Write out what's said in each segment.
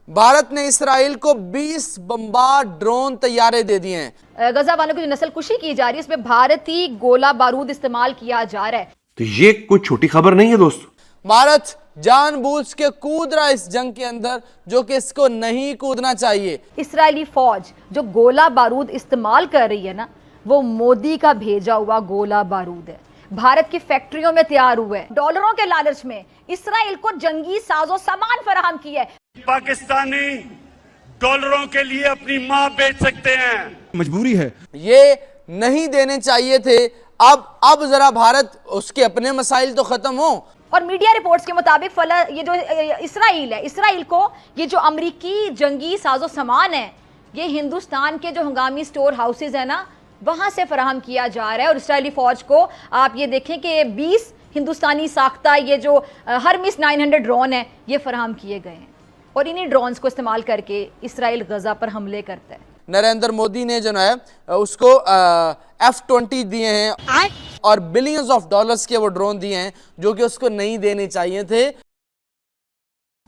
भारत ने इसराइल को 20 bomber drone तैयारे दे दिए हैं। गजा वालों की जो नस्लकुशी की जा रही है इसमें भारतीय गोला बारूद इस्तेमाल किया जा रहा है। तो ये कोई छोटी खबर नहीं है दोस्तों। भारत जानबूझ के कूद रहा है इस जंग के अंदर, जो कि इसको नहीं कूदना चाहिए। इसराइली फौज जो गोला बारूद इस्तेमाल कर रही है ना, वो मोदी का भेजा हुआ गोला बारूद है। भारत की फैक्ट्रियों में तैयार हुए डॉलरों के लालच में इसराइल को जंगी साजो सामान फराहम की है। पाकिस्तानी डॉलरों के लिए अपनी मां बेच सकते हैं, मजबूरी है। ये नहीं देने चाहिए थे। अब जरा भारत उसके अपने मसाइल तो खत्म हो। और मीडिया रिपोर्ट्स के मुताबिक ये जो इसराइल है, इसराइल को ये जो अमेरिकी जंगी साजो सामान है, ये हिंदुस्तान के जो हंगामी स्टोर हाउसेज है ना, वहां से फराहम किया जा रहा है। और इसराइली फौज को आप ये देखें कि 20 हिंदुस्तानी साख्ता ये जो हरमिस 900 ड्रोन है, ये फराहम किए गए हैं और इन्हीं ड्रोन्स को इस्तेमाल करके इसराइल गजा पर हमले करता है। नरेंद्र मोदी ने जो है उसको F-20 दिए हैं और बिलियंस ऑफ डॉलर्स के वो ड्रोन दिए हैं, जो कि उसको नहीं देने चाहिए थे।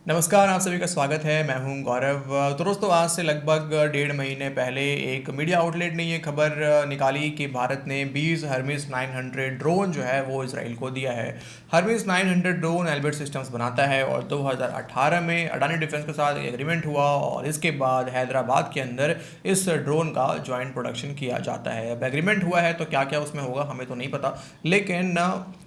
नमस्कार, आप सभी का स्वागत है। मैं हूं गौरव। तो दोस्तों, आज से लगभग 1.5 महीने पहले एक मीडिया आउटलेट ने ये खबर निकाली कि भारत ने 20 हरमिस 900 ड्रोन जो है वो इसराइल को दिया है। हरमिस 900 ड्रोन एल्बिट सिस्टम्स बनाता है और 2018 में अडानी डिफेंस के साथ एग्रीमेंट हुआ और इसके बाद हैदराबाद के अंदर इस ड्रोन का जॉइंट प्रोडक्शन किया जाता है। अब एग्रीमेंट हुआ है तो क्या क्या उसमें होगा हमें तो नहीं पता, लेकिन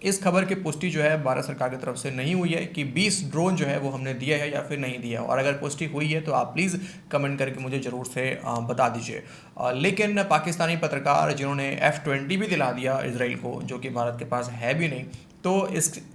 इस खबर की पुष्टि जो है भारत सरकार की तरफ से नहीं हुई है कि 20 ड्रोन जो है वो हमने दिया है या फिर नहीं दिया। और अगर पुष्टि हुई है तो आप प्लीज़ कमेंट करके मुझे ज़रूर से बता दीजिए। लेकिन पाकिस्तानी पत्रकार जिन्होंने F-20 भी दिला दिया इसराइल को, जो कि भारत के पास है भी नहीं, तो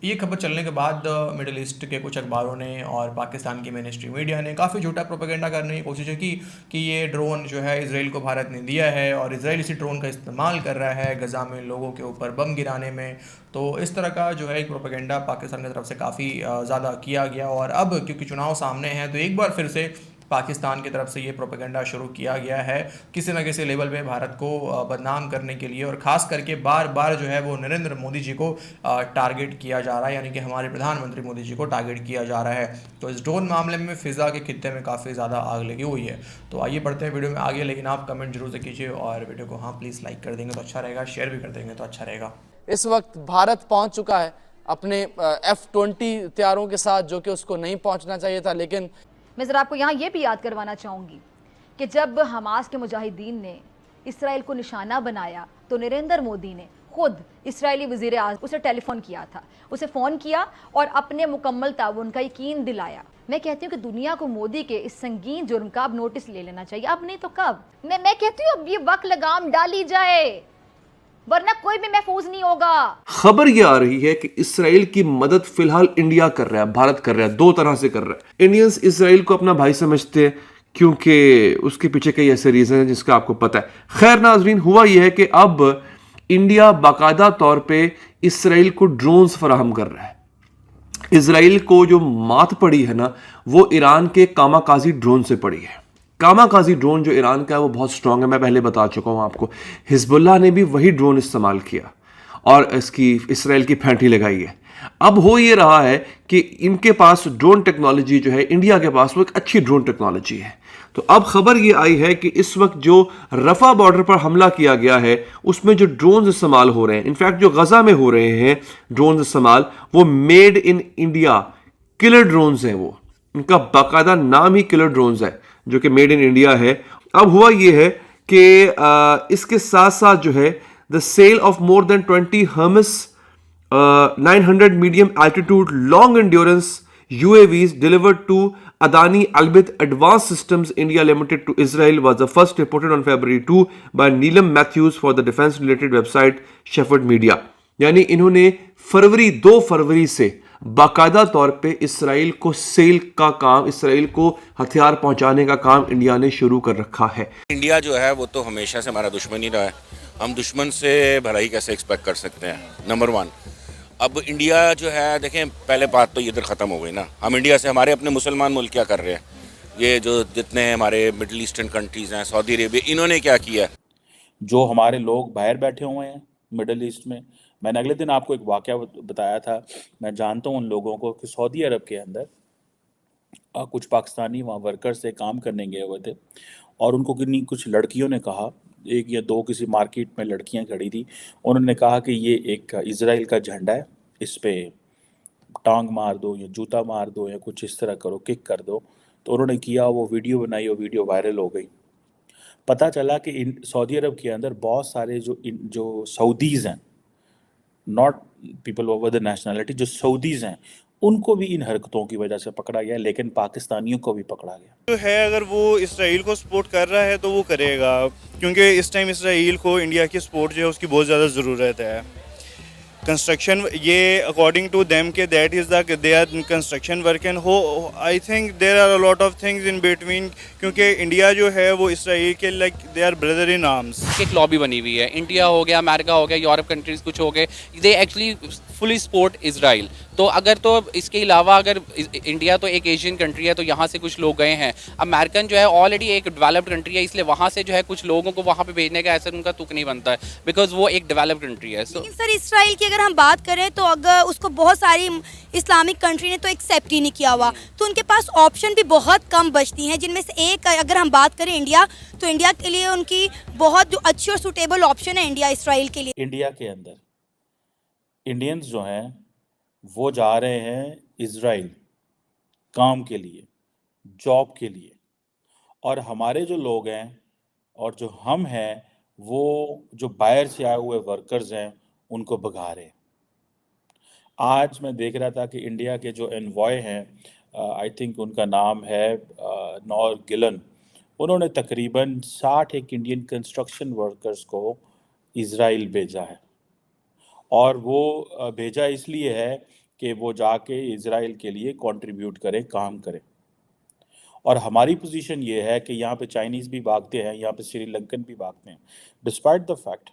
ये खबर चलने के बाद मिडिल ईस्ट के कुछ अखबारों ने और पाकिस्तान की मिनिस्ट्री मीडिया ने काफ़ी झूठा प्रोपेगेंडा करने की कोशिश की कि ये ड्रोन जो है इसराइल को भारत ने दिया है और इसराइल इसी ड्रोन का इस्तेमाल कर रहा है गजा में लोगों के ऊपर बम गिराने में। तो इस तरह का जो है एक प्रोपेगेंडा पाकिस्तान की तरफ से काफ़ी ज़्यादा किया गया और अब क्योंकि चुनाव सामने हैं तो एक बार फिर से पाकिस्तान की तरफ से ये प्रोपेगेंडा शुरू किया गया है किसी न किसी लेवल पे भारत को बदनाम करने के लिए। और ख़ास करके बार बार जो है वो नरेंद्र मोदी जी को टारगेट किया जा रहा है, यानी कि हमारे प्रधानमंत्री मोदी जी को टारगेट किया जा रहा है। तो इस ड्रोन मामले में फ़िज़ा के खित्ते में काफ़ी ज़्यादा आग लगी हुई है। तो आइए बढ़ते हैं वीडियो में आगे, लेकिन आप कमेंट जरूर से कीजिए और वीडियो को हाँ प्लीज़ लाइक कर देंगे तो अच्छा रहेगा, शेयर भी कर देंगे तो अच्छा रहेगा। इस वक्त भारत पहुंच चुका है अपने F-20 हथियारों के साथ, जो कि उसको नहीं पहुंचना चाहिए था। लेकिन मैं ज़रा आपको यहाँ ये भी याद करवाना चाहूँगी कि जब हमास के मुजाहिदीन ने इसराइल को निशाना बनाया तो नरेंद्र मोदी ने खुद इसराइली वज़ीर आज़म उसे टेलीफोन किया था, उसे फ़ोन किया और अपने मुकम्मल ताउन का यकीन दिलाया। मैं कहती हूँ कि दुनिया को मोदी के इस संगीन जुर्म का अब नोटिस ले लेना चाहिए, अब नहीं तो कब। मैं कहती हूँ अब ये वक्त लगाम डाली जाए, वरना कोई भी महफूज नहीं होगा। खबर यह आ रही है कि इसराइल की मदद फिलहाल इंडिया कर रहा है, भारत कर रहा है, दो तरह से कर रहा है। इंडियंस इसराइल को अपना भाई समझते हैं क्योंकि उसके पीछे कई ऐसे रीजन हैं जिसका आपको पता है। खैर नाजरीन, हुआ यह है कि अब इंडिया बाकायदा तौर पे इसराइल को ड्रोन्स फराहम कर रहा है। इसराइल को जो मात पड़ी है ना, वो ईरान के कामाकाजी ड्रोन से पड़ी है। कामाकाजी ड्रोन जो ईरान का है वो बहुत स्ट्रांग है, मैं पहले बता चुका हूं आपको। हिजबुल्लाह ने भी वही ड्रोन इस्तेमाल किया और इसकी इसराइल की फैंटी लगाई है। अब हो ये रहा है कि इनके पास ड्रोन टेक्नोलॉजी जो है, इंडिया के पास वो एक अच्छी ड्रोन टेक्नोलॉजी है। तो अब खबर ये आई है कि इस वक्त जो रफा बॉर्डर पर हमला किया गया है उसमें जो ड्रोन इस्तेमाल हो रहे हैं, इनफैक्ट जो गजा में हो रहे हैं ड्रोन इस्तेमाल, वो made in India killer drones हैं। वो इनका बाकायदा नाम ही किलर ड्रोन्स है जो कि मेड इन इंडिया है। अब हुआ यह है कि इसके साथ साथ जो है the sale of more than 20 Hermes 900 medium altitude long endurance UAVs delivered to Adani Albit Advanced Systems India Limited to Israel was the first reported on February 2 by Neelam Matthews for the defense related website Shepherd Media। यानी इन्होंने 2 फरवरी से बाकायदा तौर पे Israel को cell का काम, Israel को हथियार पहुंचाने का काम इंडिया ने शुरू कर रखा है। इंडिया जो है वो तो हमेशा से हमारा दुश्मन ही रहा है, हम दुश्मन से भलाई कैसे एक्सपेक्ट कर सकते हैं, नंबर 1। अब इंडिया जो है, देखें पहले बात तो इधर ख़त्म हो गई ना। हम इंडिया से हमारे अपने मुसलमान मुल्क क्या कर रहे हैं, ये जो जितने हमारे मिडिल ईस्टर्न कंट्रीज़ हैं, सऊदी अरेबिया, इन्होंने क्या किया? जो हमारे लोग बाहर बैठे हुए हैं मिडिल ईस्ट में, मैंने अगले दिन आपको एक वाक़या बताया था। मैं जानता हूँ उन लोगों को कि सऊदी अरब के अंदर कुछ पाकिस्तानी वहाँ वर्कर से काम करने गए हुए थे और उनको किन्हीं कुछ लड़कियों ने कहा, एक या दो किसी मार्केट में लड़कियां खड़ी थी, उन्होंने कहा कि ये एक इजराइल का झंडा है, इस पे टांग मार दो या जूता मार दो या कुछ इस तरह करो, किक कर दो। तो उन्होंने किया, वो वीडियो बनाई, वो वीडियो वायरल हो गई। पता चला कि सऊदी अरब के अंदर बहुत सारे जो सऊदीज़ हैं, not people over the nationality, जो सऊदीज़ हैं उनको भी इन हरकतों की वजह से पकड़ा गया, लेकिन पाकिस्तानियों को भी पकड़ा गया। जो है अगर वो इसराइल को सपोर्ट कर रहा है तो वो करेगा, क्योंकि इस टाइम इसराइल को इंडिया की सपोर्ट जो है उसकी बहुत ज़्यादा ज़रूरत है। कंस्ट्रक्शन ये अकॉर्डिंग टू देम के that is the they are construction work and हो, I think there are a lot of things in between, क्योंकि इंडिया जो है वो इसराइल के like they are brother in arms. एक लॉबी बनी हुई है, इंडिया हो गया, अमेरिका हो गया, यूरोप कंट्रीज कुछ हो गए, they actually fully support Israel. तो अगर तो इसके अलावा अगर इंडिया तो एक एशियन कंट्री है, तो यहाँ से कुछ लोग गए हैं, अमेरिकन जो है ऑलरेडी एक डेवलप्ड कंट्री है, इसलिए वहाँ से जो है कुछ लोगों को वहाँ पे भेजने का ऐसा उनका तुक नहीं बनता है, बिकॉज वो एक डेवलप्ड कंट्री है। लेकिन सर इसराइल की अगर हम बात करें तो अगर उसको बहुत सारी इस्लामिक कंट्री ने तो एक्सेप्ट ही नहीं किया हुआ, तो उनके पास ऑप्शन भी बहुत कम बचती हैं, जिनमें से एक अगर हम बात करें इंडिया, तो इंडिया के लिए उनकी बहुत जो अच्छी और सूटेबल ऑप्शन है इंडिया इसराइल के लिए। इंडिया के अंदर इंडियंस जो हैं वो जा रहे हैं इजराइल काम के लिए, जॉब के लिए, और हमारे जो लोग हैं और जो हम हैं वो जो बाहर से आए हुए वर्कर्स हैं उनको भगा रहे हैं। आज मैं देख रहा था कि इंडिया के जो एनवॉय हैं, आई थिंक उनका नाम है नॉर गिलन, उन्होंने तकरीबन 60 एक इंडियन कंस्ट्रक्शन वर्कर्स को इजराइल भेजा है, और वो भेजा इसलिए है कि वो जाके इजराइल के लिए कंट्रीब्यूट करें, काम करें। और हमारी पोजीशन ये है कि यहाँ पे चाइनीज़ भी भागते हैं, यहाँ पे श्रीलंकन भी भागते हैं, डिस्पाइट द फैक्ट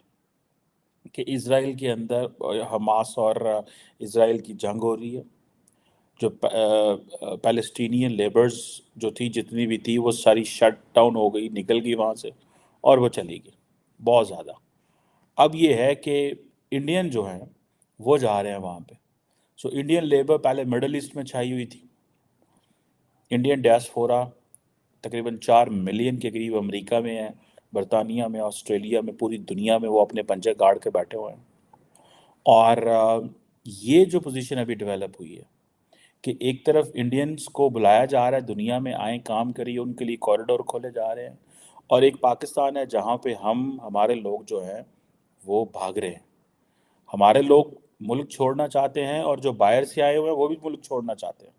कि इजराइल के अंदर हमास और इजराइल की जंग हो रही है। जो पैलेस्टीनियन लेबर्स जो थी, जितनी भी थी, वो सारी शट डाउन हो गई, निकल गई वहाँ से और वो चली गई बहुत ज़्यादा। अब ये है कि इंडियन जो हैं वो जा रहे हैं वहाँ पे। सो इंडियन लेबर पहले मिडल ईस्ट में छाई हुई थी, इंडियन डायस्पोरा तकरीबन 4 मिलियन के करीब अमेरिका में है, बरतानिया में, ऑस्ट्रेलिया में, पूरी दुनिया में वो अपने पंजे गाड़ के बैठे हुए हैं। और ये जो पोजीशन अभी डेवलप हुई है कि एक तरफ इंडियंस को बुलाया जा रहा है, दुनिया में आए, काम करिए, उनके लिए कॉरिडोर खोले जा रहे हैं, और एक पाकिस्तान है जहाँ पे हमारे लोग जो हैं वो भाग रहे हैं। हमारे लोग मुल्क छोड़ना चाहते हैं और जो बाहर से आए हुए हैं वो भी मुल्क छोड़ना चाहते हैं।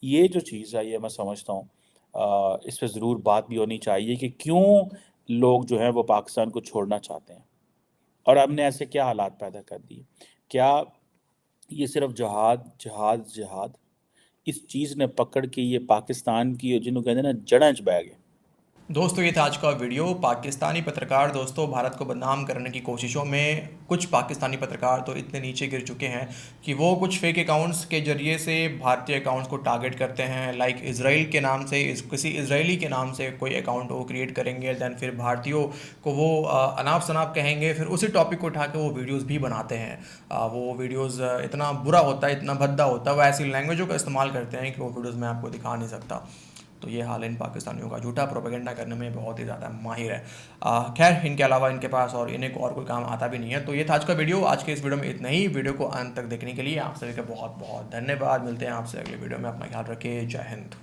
ये जो चीज़ है ये मैं समझता हूँ इस पर ज़रूर बात भी होनी चाहिए कि क्यों लोग जो हैं वो पाकिस्तान को छोड़ना चाहते हैं, और हमने ऐसे क्या हालात पैदा कर दिए। क्या ये सिर्फ जहाद जहाद जहाद इस चीज़ ने पकड़ के ये पाकिस्तान की जिन्हों कहते हैं ना जड़ें च बह गए। दोस्तों ये था आज का वीडियो। पाकिस्तानी पत्रकार दोस्तों भारत को बदनाम करने की कोशिशों में कुछ पाकिस्तानी पत्रकार तो इतने नीचे गिर चुके हैं कि वो कुछ फेक अकाउंट्स के ज़रिए से भारतीय अकाउंट्स को टारगेट करते हैं, लाइक इसराइल के नाम से, किसी इसराइली के नाम से कोई अकाउंट वो क्रिएट करेंगे, दैन फिर भारतीयों को वो अनाप शनाप कहेंगे, फिर उसी टॉपिक को उठा के वो वीडियोज़ भी बनाते हैं। वो वीडियोज़ इतना बुरा होता है, इतना भद्दा होता है, वो ऐसी लैंग्वेजों का इस्तेमाल करते हैं कि वो वीडियोज़ मैं आपको दिखा नहीं सकता। तो ये हाल इन पाकिस्तानियों का झूठा प्रोपेगेंडा करने में बहुत ही ज़्यादा माहिर है। खैर इनके अलावा इनके पास और इन्हें को और कोई काम आता भी नहीं है। तो ये था आज का वीडियो। आज के इस वीडियो में इतना ही। वीडियो को अंत तक देखने के लिए आप सभी का बहुत बहुत धन्यवाद। मिलते हैं आपसे अगले वीडियो में। अपना ख्याल रखिए। जय हिंद।